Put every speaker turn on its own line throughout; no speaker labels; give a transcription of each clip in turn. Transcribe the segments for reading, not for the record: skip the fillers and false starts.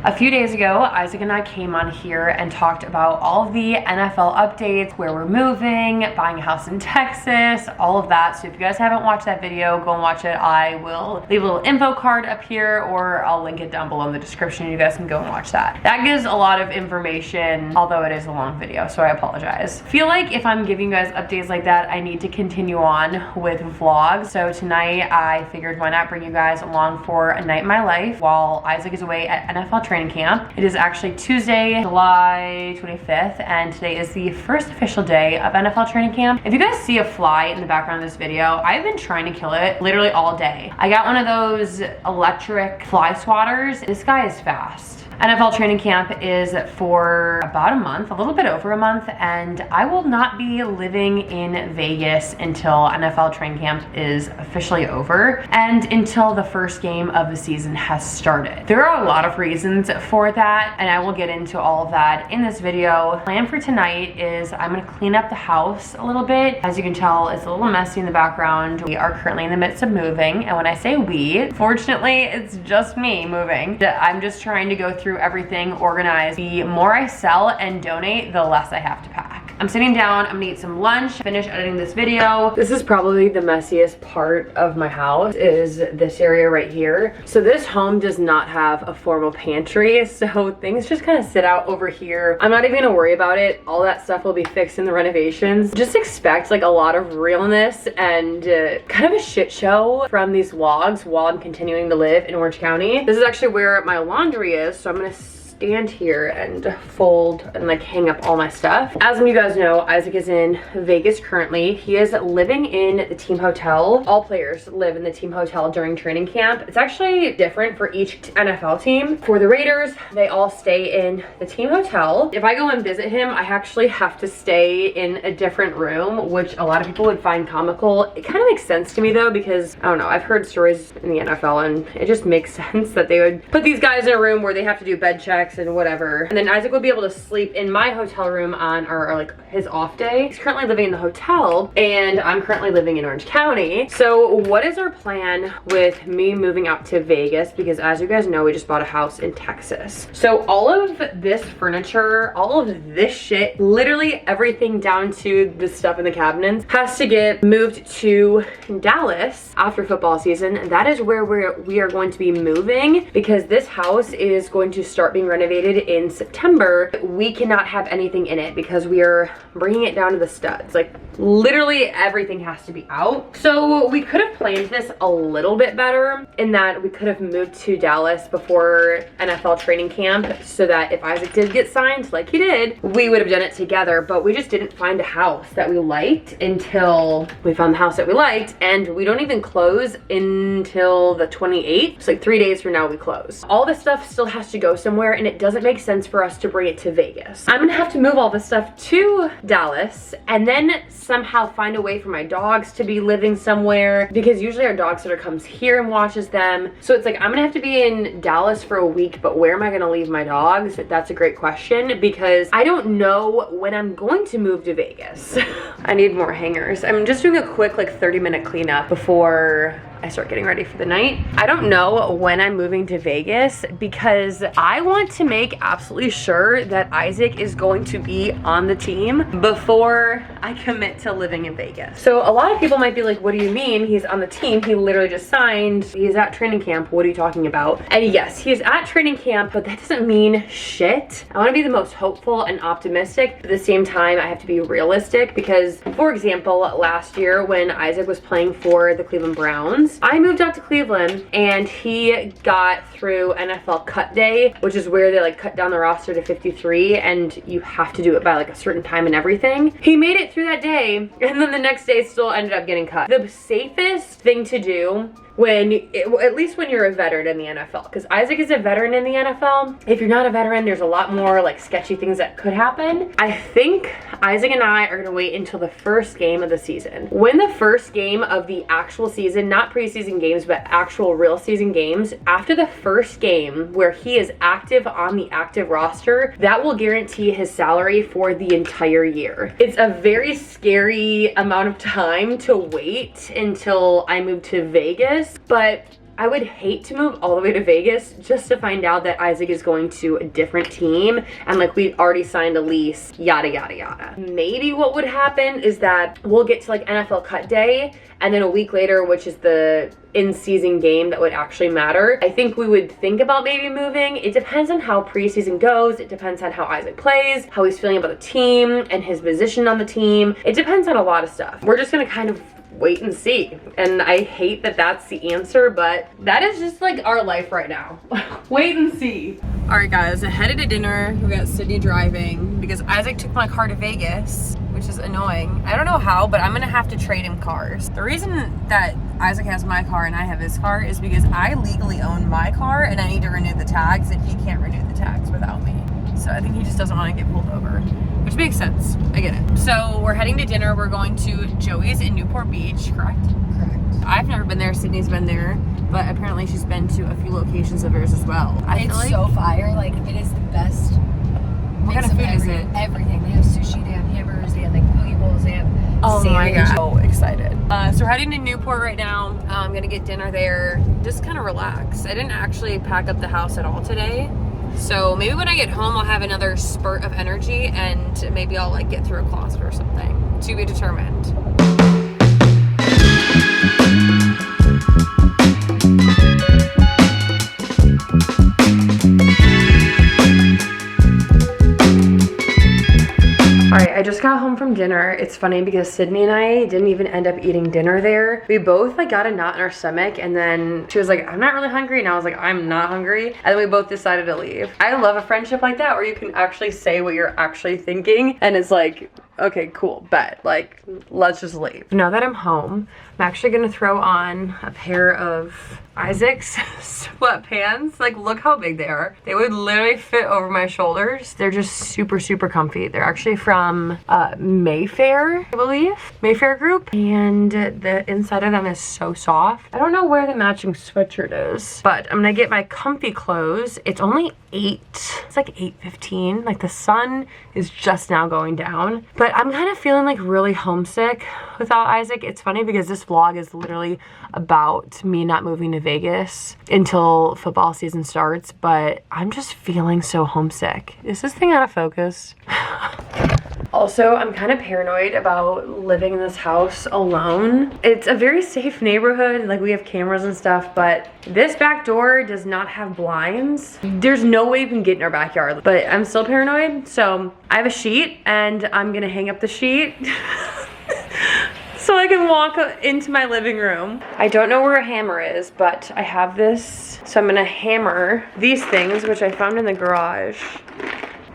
A few days ago, Isaac and I came on here and talked about all of the NFL updates, where we're moving, buying a house in Texas, all of that. So if you guys haven't watched that video, go and watch it. I will leave a little info card up here, or I'll link it down below in the description. You guys can go and watch that. That gives a lot of information, although it is a long video, so I apologize. Feel like if I'm giving you guys updates like that, I need to continue on with vlogs. So tonight I figured, why not bring you guys along for a night in my life while Isaac is away at NFL training camp. It is actually Tuesday, July 25th, and today is the first official day of NFL training camp. If you guys see a fly in the background of this video, I've been trying to kill it literally all day. I got one of those electric fly swatters. This guy is fast. NFL training camp is for about a month, a little bit over a month, and I will not be living in Vegas until NFL training camp is officially over and until the first game of the season has started. There are a lot of reasons for that, and I will get into all of that in this video. The plan for tonight is I'm gonna clean up the house a little bit. As you can tell, it's a little messy in the background. We are currently in the midst of moving, and when I say we, fortunately, it's just me moving. I'm just trying to go through everything, organize. The more I sell and donate, the less I have to pack. I'm sitting down, I'm gonna eat some lunch, finish editing this video. This is probably the messiest part of my house, is this area right here. So this home does not have a formal pantry, so things just kind of sit out over here. I'm not even gonna worry about it. All that stuff will be fixed in the renovations. Just expect like a lot of realness and kind of a shit show from these vlogs while I'm continuing to live in Orange County. This is actually where my laundry is, so I'm gonna stand here and fold and like hang up all my stuff. As you guys know, Isaac is in Vegas currently. He is living in the team hotel. All players live in the team hotel during training camp. It's actually different for each NFL team. For the Raiders, they all stay in the team hotel. If I go and visit him, I actually have to stay in a different room, which a lot of people would find comical. It kind of makes sense to me though, because I don't know, I've heard stories in the NFL and it just makes sense that they would put these guys in a room where they have to do bed checks and whatever. And then Isaac will be able to sleep in my hotel room on or like his off day. He's currently living in the hotel and I'm currently living in Orange County. So what is our plan with me moving out to Vegas? Because as you guys know, we just bought a house in Texas. So all of this furniture, all of this shit, literally everything down to the stuff in the cabinets has to get moved to Dallas after football season. That is where we are going to be moving, because this house is going to start being renovated in September. We cannot have anything in it because we are bringing it down to the studs. Like literally everything has to be out. So we could have planned this a little bit better in that we could have moved to Dallas before NFL training camp, so that if Isaac did get signed like he did, we would have done it together. But we just didn't find a house that we liked until we found the house that we liked, and we don't even close until the 28th. It's like 3 days from now we close. All this stuff still has to go somewhere, and it doesn't make sense for us to bring it to Vegas. I'm gonna have to move all this stuff to Dallas and then somehow find a way for my dogs to be living somewhere, because usually our dog sitter comes here and watches them. So it's like I'm gonna have to be in Dallas for a week, but where am I gonna leave my dogs? That's a great question, because I don't know when I'm going to move to Vegas. I need more hangers. I'm just doing a quick like 30-minute cleanup before I start getting ready for the night. I don't know when I'm moving to Vegas, because I want to make absolutely sure that Isaac is going to be on the team before I commit to living in Vegas. So a lot of people might be like, what do you mean? He's on the team. He literally just signed. He's at training camp. What are you talking about? And yes, he is at training camp, but that doesn't mean shit. I want to be the most hopeful and optimistic, but at the same time, I have to be realistic, because for example, last year when Isaac was playing for the Cleveland Browns, I moved out to Cleveland and he got through NFL cut day, which is where they like cut down the roster to 53 and you have to do it by like a certain time and everything. He made it through that day, and then the next day still ended up getting cut. The safest thing to do at least when you're a veteran in the NFL, because Isaac is a veteran in the NFL. If you're not a veteran, there's a lot more like sketchy things that could happen. I think Isaac and I are gonna wait until the first game of the season. When the first game of the actual season, not preseason games, but actual real season games, after the first game where he is active on the active roster, that will guarantee his salary for the entire year. It's a very scary amount of time to wait until I move to Vegas, but I would hate to move all the way to Vegas just to find out that Isaac is going to a different team and like we've already signed a lease, yada, yada, yada. Maybe what would happen is that we'll get to like NFL cut day, and then a week later, which is the in-season game that would actually matter, I think we would think about maybe moving. It depends on how preseason goes. It depends on how Isaac plays, how he's feeling about the team and his position on the team. It depends on a lot of stuff. We're just gonna kind of wait and see. And I hate that that's the answer, but that is just like our life right now. Wait and see. All right guys, I headed to dinner. We got Sydney driving because Isaac took my car to Vegas, which is annoying. I don't know how, but I'm gonna have to trade him cars. The reason that Isaac has my car and I have his car is because I legally own my car and I need to renew the tags and he can't renew the tags without me. So I think he just doesn't want to get pulled over, which makes sense. I get it. So we're heading to dinner. We're going to Joey's in Newport Beach, correct? Correct. I've never been there. Sydney's been there, but apparently she's been to a few locations of hers as well.
It's like so fire. Like, it is the best.
What kind of food is it?
Everything. They have sushi, they have hamburgers, they have like poke bowls, they have sandwich.
My god, so excited. So we're heading to Newport right now. I'm gonna get dinner there, just kind of relax. I didn't actually pack up the house at all today. So maybe when I get home, I'll have another spurt of energy and maybe I'll like get through a closet or something. To be determined. Alright, I just got home from dinner. It's funny because Sydney and I didn't even end up eating dinner there. We both like got a knot in our stomach and then she was like, I'm not really hungry, and I was like, I'm not hungry. And then we both decided to leave. I love a friendship like that where you can actually say what you're actually thinking and it's like, okay, cool, bet. Like, let's just leave. Now that I'm home, I'm actually gonna throw on a pair of Isaac's sweatpants. Like, look how big they are. They would literally fit over my shoulders. They're just super, super comfy. They're actually from Mayfair, I believe. Mayfair Group. And the inside of them is so soft. I don't know where the matching sweatshirt is, but I'm gonna get my comfy clothes. It's only it's like 8:15. Like, the sun is just now going down. But I'm kind of feeling like really homesick without Isaac. It's funny because this vlog is literally about me not moving to Vegas until football season starts, but I'm just feeling so homesick. Is this thing out of focus? Also, I'm kind of paranoid about living in this house alone. It's a very safe neighborhood, like we have cameras and stuff, but this back door does not have blinds. There's no way you can get in our backyard, but I'm still paranoid. So I have a sheet and I'm gonna hang up the sheet so I can walk into my living room. I don't know where a hammer is, but I have this. So I'm gonna hammer these things, which I found in the garage.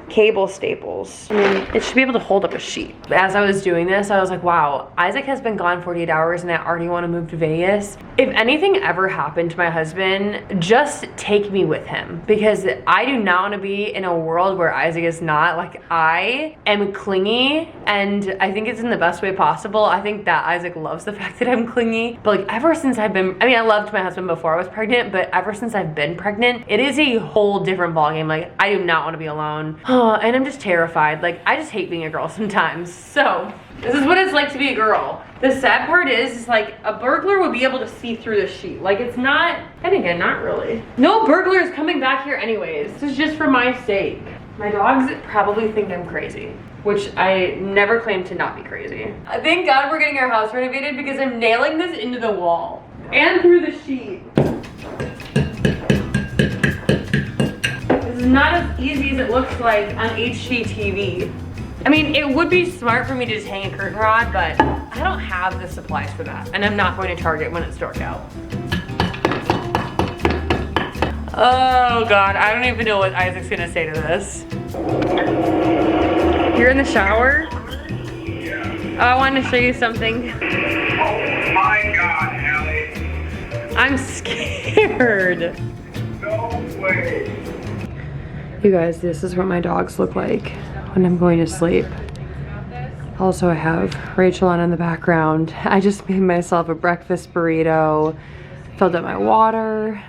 Cable staples. I mean, it should be able to hold up a sheet. As I was doing this, I was like, wow, Isaac has been gone 48 hours and I already want to move to Vegas. If anything ever happened to my husband, just take me with him, because I do not want to be in a world where Isaac is not. Like, I am clingy and I think it's in the best way possible. I think that Isaac loves the fact that I'm clingy, but like ever since I've been, I mean, I loved my husband before I was pregnant, but ever since I've been pregnant, it is a whole different ballgame. Like, I do not want to be alone. And I'm just terrified. Like, I just hate being a girl sometimes. So this is what it's like to be a girl. The sad part is like a burglar would be able to see through the sheet. Like, it's not, and again, not really. No burglar is coming back here anyways. This is just for my sake. My dogs probably think I'm crazy, which I never claimed to not be crazy. Thank God we're getting our house renovated because I'm nailing this into the wall and through the sheet. Not as easy as it looks like on HGTV. I mean, it would be smart for me to just hang a curtain rod, but I don't have the supplies for that, and I'm not going to Target when it's dark out. Oh God, I don't even know what Isaac's gonna say to this. You're in the shower? Oh, I wanted to show you something.
Oh my God, Allie.
I'm scared.
No way.
You guys, this is what my dogs look like when I'm going to sleep. Also, I have Rachel on in the background. I just made myself a breakfast burrito, filled up my water.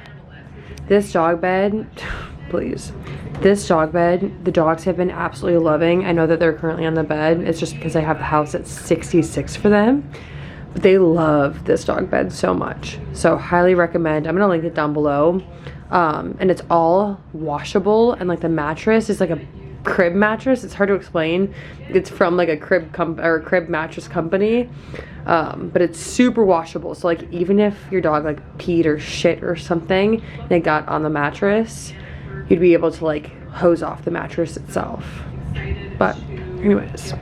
This dog bed, please. This dog bed, the dogs have been absolutely loving. I know that they're currently on the bed. It's just because I have the house at 66 for them. they love this dog bed so much. So highly recommend. I'm gonna link it down below. And it's all washable, and like the mattress is like a crib mattress. It's hard to explain. It's from like a crib mattress company, but it's super washable. So like even if your dog like peed or shit or something and it got on the mattress, you'd be able to like hose off the mattress itself. But anyways,